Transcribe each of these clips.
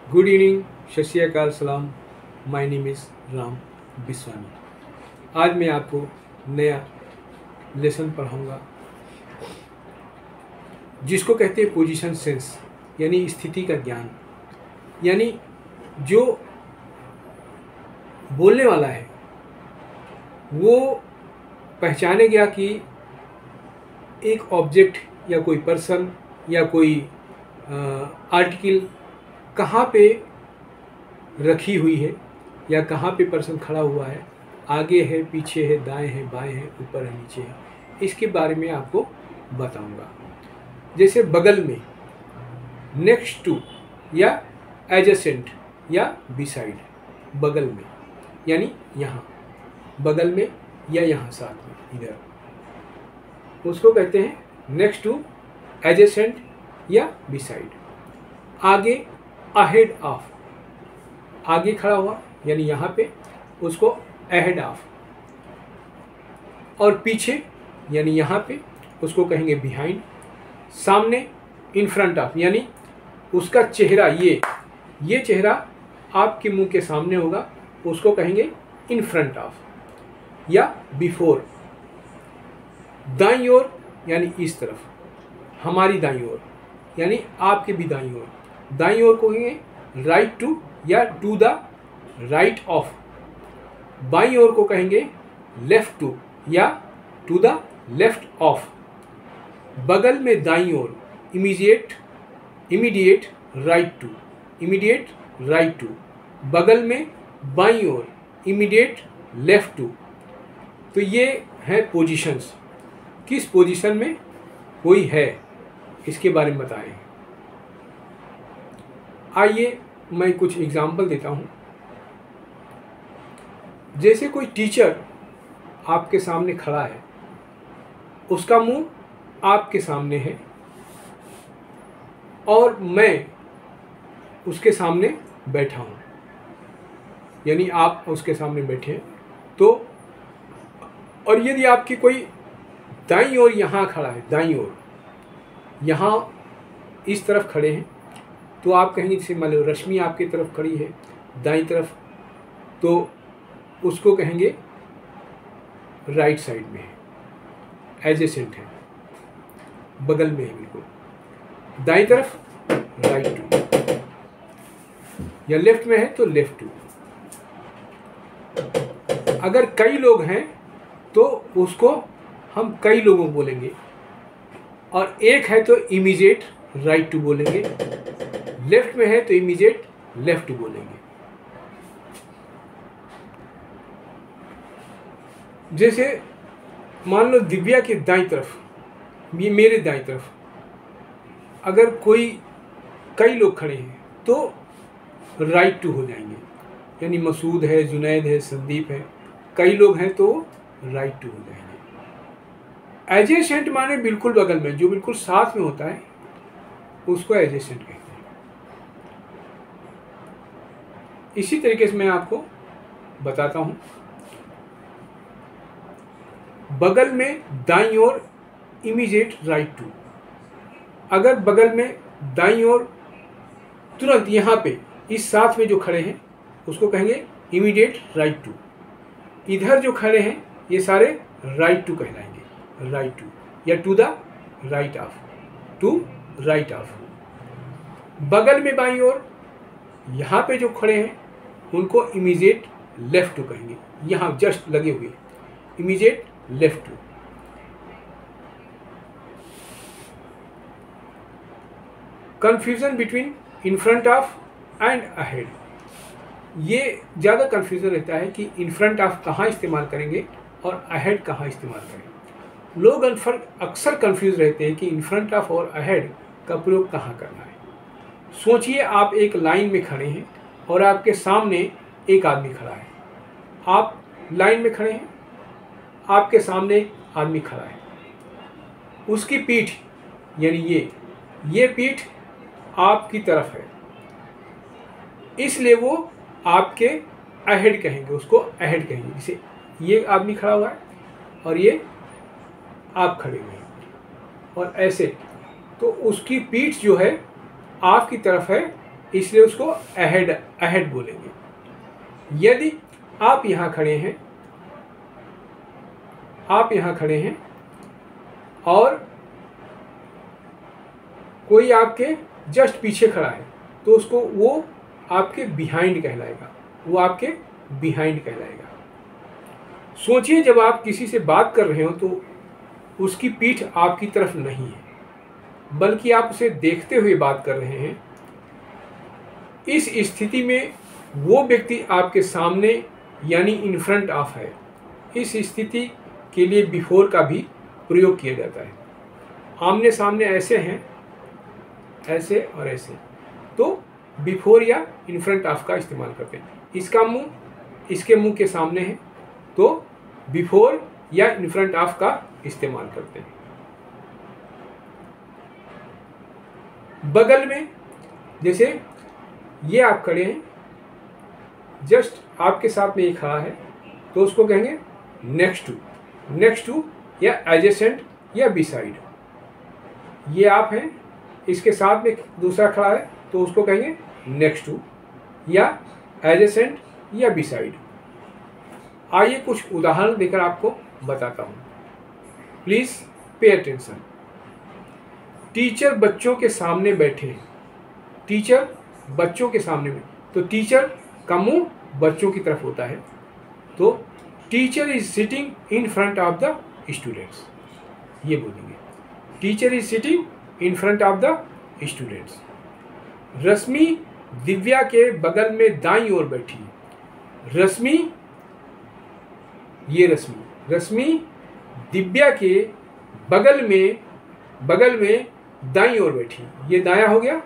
Good evening, सत श्री अकाल, सलाम। My name is Ram Biswani. आज मैं आपको नया लेसन पढ़ाऊंगा जिसको कहते हैं पोजीशन सेंस, यानी स्थिति का ज्ञान। यानी जो बोलने वाला है वो पहचानेगा कि एक ऑब्जेक्ट या कोई पर्सन या कोई आर्टिकल कहाँ पे रखी हुई है या कहाँ पे पर्सन खड़ा हुआ है, आगे है, पीछे है, दाएं है, बाएं है, ऊपर है, नीचे है। इसके बारे में आपको बताऊंगा। जैसे बगल में, नेक्स्ट टू या एडजेसेंट या बिसाइड। बगल में यानी यहाँ, बगल में या यहाँ साथ में, इधर, उसको कहते हैं नेक्स्ट टू, एडजेसेंट या बिसाइड। आगे, अहेड ऑफ, आगे खड़ा हुआ यानी यहाँ पे, उसको अहेड ऑफ। और पीछे यानी यहाँ पे, उसको कहेंगे बिहाइंड। सामने, इन फ्रंट ऑफ, यानी उसका चेहरा, ये चेहरा आपके मुंह के सामने होगा, उसको कहेंगे इन फ्रंट ऑफ या बिफोर। दाईं ओर यानी इस तरफ, हमारी दाईं ओर यानी आपके भी दाईं ओर। दाईं ओर को कहेंगे राइट टू या टू द राइट ऑफ। बाईं ओर को कहेंगे लेफ्ट टू या टू द लेफ्ट ऑफ। बगल में दाईं ओर, immediate right to, immediate right to. बगल में बाईं ओर, इमीडिएट लेफ्ट टू। तो ये है पोजीशंस। किस पोजीशन में कोई है, इसके बारे में बताएं। आइए मैं कुछ एग्जाम्पल देता हूँ। जैसे कोई टीचर आपके सामने खड़ा है, उसका मुंह आपके सामने है और मैं उसके सामने बैठा हूँ, यानी आप उसके सामने बैठे हैं। तो और यदि आपकी कोई दाईं ओर यहाँ खड़ा है, दाईं ओर यहाँ इस तरफ खड़े हैं, तो आप कहेंगे, जैसे मान लो रश्मि आपकी तरफ खड़ी है दाईं तरफ, तो उसको कहेंगे राइट साइड में है, एडजेसेंट है, बगल में है बिल्कुल। दाईं तरफ राइट टू, या लेफ्ट में है तो लेफ्ट टू। अगर कई लोग हैं तो उसको हम कई लोगों बोलेंगे, और एक है तो इमीडिएट राइट टू बोलेंगे, लेफ्ट में है तो इमीडिएट लेफ्ट टू बोलेंगे। जैसे मान लो दिव्या की दाईं तरफ, ये मेरे दाईं तरफ, अगर कई लोग खड़े हैं तो राइट टू हो जाएंगे, यानी मसूद है, जुनैद है, संदीप है, कई लोग हैं तो राइट टू हो जाएंगे। एडजेसेंट माने बिल्कुल बगल में, जो बिल्कुल साथ में होता है उसको एडजेसेंट कहते हैं। इसी तरीके से मैं आपको बताता हूं। बगल में दाईं ओर, इमीडिएट राइट टू। अगर बगल में दाईं ओर तुरंत यहाँ पे इस साथ में जो खड़े हैं उसको कहेंगे इमीडिएट राइट टू। इधर जो खड़े हैं ये सारे राइट टू कहलाएंगे, राइट टू या to the right of, to right of. बगल में बाईं ओर यहाँ पे जो खड़े हैं उनको इमीडिएट लेफ्ट टू कहेंगे, यहाँ जस्ट लगे हुए, immediate left to. Confusion between in front of and ahead, ये ज़्यादा कंफ्यूजन रहता है कि इन फ्रंट ऑफ कहाँ इस्तेमाल करेंगे और अहेड कहाँ इस्तेमाल करेंगे। लोग अक्सर कंफ्यूज रहते हैं कि इन फ्रंट ऑफ और अहेड का प्रयोग कहाँ करना है। सोचिए, आप एक लाइन में खड़े हैं और आपके सामने एक आदमी खड़ा है। आप लाइन में खड़े हैं, आपके सामने आदमी खड़ा है, उसकी पीठ यानी ये पीठ आपकी तरफ है, इसलिए वो आपके अहेड कहेंगे, उसको अहेड कहेंगे। जैसे ये आदमी खड़ा हुआ है और ये आप खड़े हुए हैं और ऐसे, तो उसकी पीठ जो है आपकी तरफ है इसलिए उसको अहेड अहेड बोलेंगे। यदि आप यहाँ खड़े हैं, आप यहाँ खड़े हैं और कोई आपके जस्ट पीछे खड़ा है तो उसको वो आपके बिहाइंड कहलाएगा, वो आपके बिहाइंड कहलाएगा। सोचिए जब आप किसी से बात कर रहे हो तो उसकी पीठ आपकी तरफ नहीं है बल्कि आप उसे देखते हुए बात कर रहे हैं। इस स्थिति में वो व्यक्ति आपके सामने यानी इन फ्रंट ऑफ है। इस स्थिति के लिए बिफोर का भी प्रयोग किया जाता है। आमने सामने ऐसे हैं, ऐसे और ऐसे, तो बिफोर या इन फ्रंट ऑफ का इस्तेमाल करते हैं। इसका मुंह इसके मुंह के सामने है तो बिफोर या इन फ्रंट ऑफ का इस्तेमाल करते हैं। बगल में, जैसे ये आप खड़े हैं, जस्ट आपके साथ में ये खड़ा है तो उसको कहेंगे नेक्स्ट टू या एडजेसेंट या बिसाइड। ये आप हैं, इसके साथ में दूसरा खड़ा है तो उसको कहेंगे नेक्स्ट टू या एडजेसेंट या बिसाइड। आइए कुछ उदाहरण देकर आपको बताता हूँ। Please pay attention. टीचर बच्चों के सामने बैठे हैं, टीचर बच्चों के सामने में, तो टीचर का मुंह बच्चों की तरफ होता है तो teacher is sitting in front of the students, ये बोलेंगे teacher is sitting in front of the students. Rashmi Divya के बगल में दाईं ओर बैठी है। रश्मि, ये रश्मि दिव्या के बगल में दाईं ओर बैठी, ये दाया हो गया,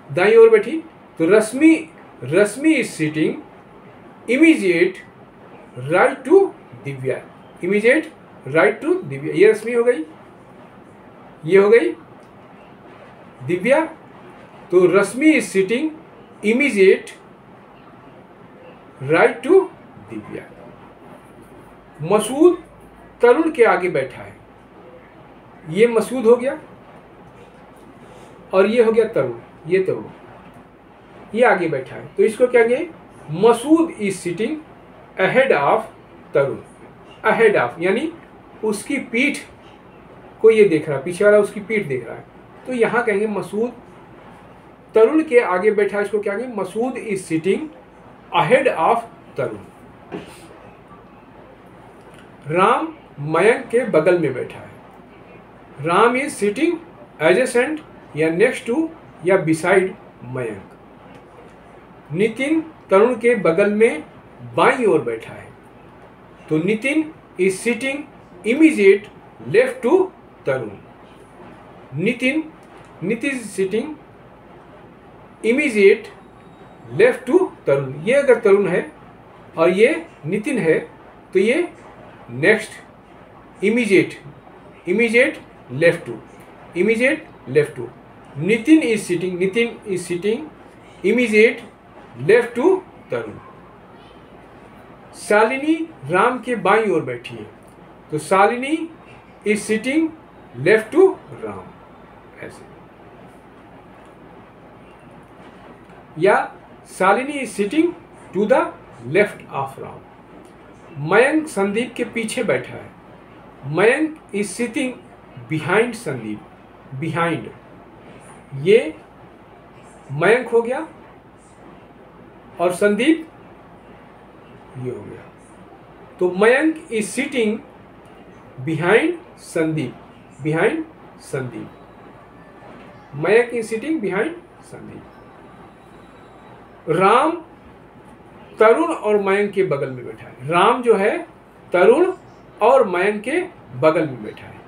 दाईं ओर बैठी तो Rashmi is sitting immediate right to Divya, immediate right to Divya. ये रश्मि हो गई, ये हो गई दिव्या, तो Rashmi is sitting immediate right to Divya. Masood Tarun के आगे बैठा है, ये मसूद हो गया और ये हो गया तरुण, ये तरुण, ये आगे बैठा है तो इसको क्या कहेंगे, Masood is sitting ahead of Tarun. Ahead of यानी उसकी पीठ को ये देख रहा है, पीछे वाला उसकी पीठ देख रहा है तो यहाँ कहेंगे मसूद तरुण के आगे बैठा है, इसको क्या कहेंगे, Masood is sitting ahead of Tarun. Ram Mayank के बगल में बैठा है। राम इज सिटिंग एडजेसेंट या नेक्स्ट टू या बिसाइड मयंक। नितिन तरुण के बगल में बाईं ओर बैठा है तो Nitin is sitting immediate left to Tarun. Nitin is sitting immediate left to Tarun. ये अगर तरुण है और ये नितिन है तो ये next immediate left to. Nitin is sitting immediate left to Tarun. Shalini Ram के बाईं ओर बैठी है तो Shalini is sitting left to Ram, ऐसे। या Shalini is sitting to the left of Ram. Mayank Sandeep के पीछे बैठा है। Mayank is sitting behind Sandeep, behind, ये मयंक हो गया और संदीप ये हो गया तो Mayank is sitting behind Sandeep, Mayank is sitting behind Sandeep. Ram Tarun और मयंक के बगल में बैठा है। राम जो है तरुण और मयंक के बगल में बैठा है,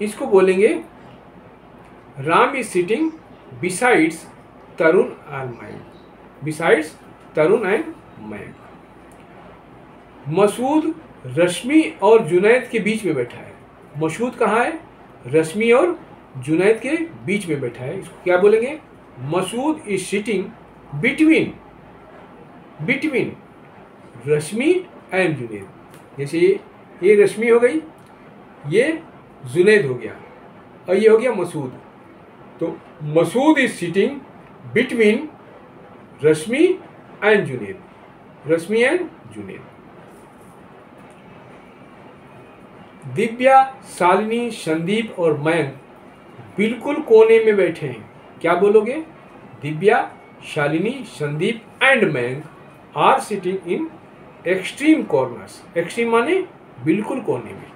इसको बोलेंगे Ram is sitting besides Tarun and Mayank, besides Tarun and Mayank. Masood Rashmi और जुनैद के बीच में बैठा है। मसूद कहाँ है, रश्मि और जुनैद के बीच में बैठा है, इसको क्या बोलेंगे, Masood is sitting between Rashmi and Junaid. जैसे ये रश्मि हो गई, ये जुनैद हो गया और ये हो गया मसूद, तो Masood is sitting between Rashmi and Junaid, Rashmi and Junaid. Divya, Shalini, Sandeep और मयंक बिल्कुल कोने में बैठे हैं। क्या बोलोगे? Divya, Shalini, Sandeep and Mayank are sitting in extreme corners. Extreme माने बिल्कुल कोने में।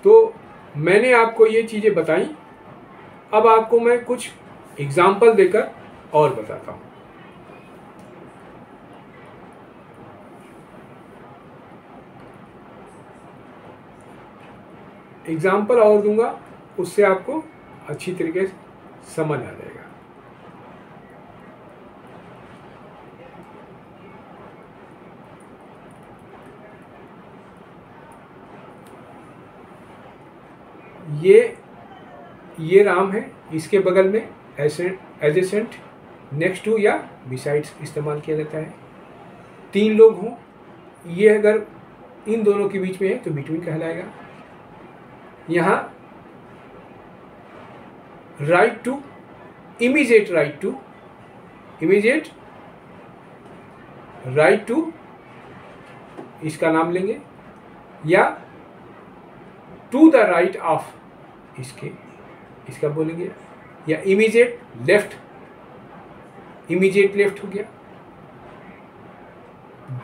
तो मैंने आपको ये चीजें बताई। अब आपको मैं कुछ एग्जाम्पल देकर और बताता हूं। एग्जाम्पल और दूंगा, उससे आपको अच्छी तरीके से समझ आ जाएगा। ये राम है, इसके बगल में एडजेसेंट, नेक्स्ट टू या बिसाइड्स इस्तेमाल किया जाता है। 3 लोग हों, ये अगर इन दोनों के बीच में है तो बिटवीन कहलाएगा। यहाँ right to, immediate right to, immediate right to इसका नाम लेंगे, या टू द राइट ऑफ इसका बोलेंगे, या इमीडिएट लेफ्ट, इमीडिएट लेफ्ट हो गया।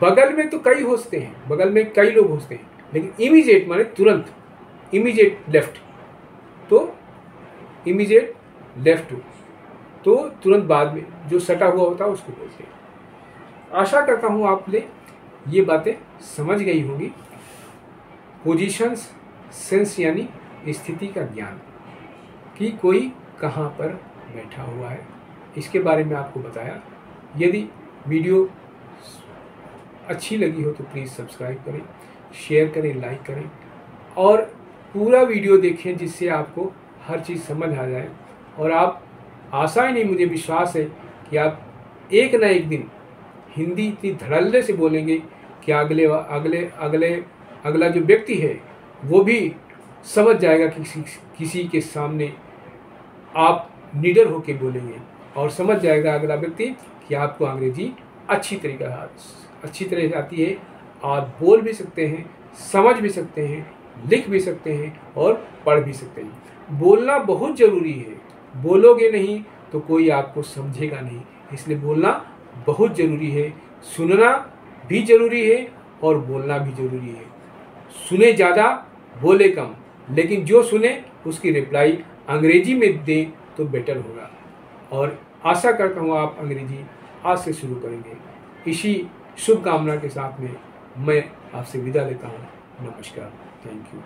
बगल में तो कई होते हैं, बगल में कई लोग होते हैं, लेकिन इमीडिएट माने तुरंत, इमीडिएट लेफ्ट, तो इमीडिएट लेफ्ट हो तो तुरंत बाद में जो सटा हुआ होता है उसको बोलते हैं। आशा करता हूँ आपने ये बातें समझ गई होंगी। पोजीशंस, सेंस यानी स्थिति का ज्ञान, कि कोई कहाँ पर बैठा हुआ है, इसके बारे में आपको बताया। यदि वीडियो अच्छी लगी हो तो प्लीज़ सब्सक्राइब करें, शेयर करें, लाइक करें और पूरा वीडियो देखें, जिससे आपको हर चीज़ समझ आ जाए। और आप, आशा ही नहीं, मुझे विश्वास है कि आप एक ना एक दिन हिंदी इतनी धड़ल्ले से बोलेंगे कि अगला जो व्यक्ति है वो भी समझ जाएगा कि किसी के सामने आप निडर होकर बोलेंगे, और समझ जाएगा अगला व्यक्ति कि आपको अंग्रेजी अच्छी तरह से आती है। आप बोल भी सकते हैं, समझ भी सकते हैं, लिख भी सकते हैं और पढ़ भी सकते हैं। बोलना बहुत ज़रूरी है, बोलोगे नहीं तो कोई आपको समझेगा नहीं, इसलिए बोलना बहुत ज़रूरी है। सुनना भी ज़रूरी है और बोलना भी ज़रूरी है। सुने ज़्यादा, बोले कम, लेकिन जो सुने उसकी रिप्लाई अंग्रेजी में दें तो बेटर होगा। और आशा करता हूँ आप अंग्रेजी आज से शुरू करेंगे। इसी शुभकामना के साथ में मैं आपसे विदा लेता हूँ। नमस्कार, थैंक यू।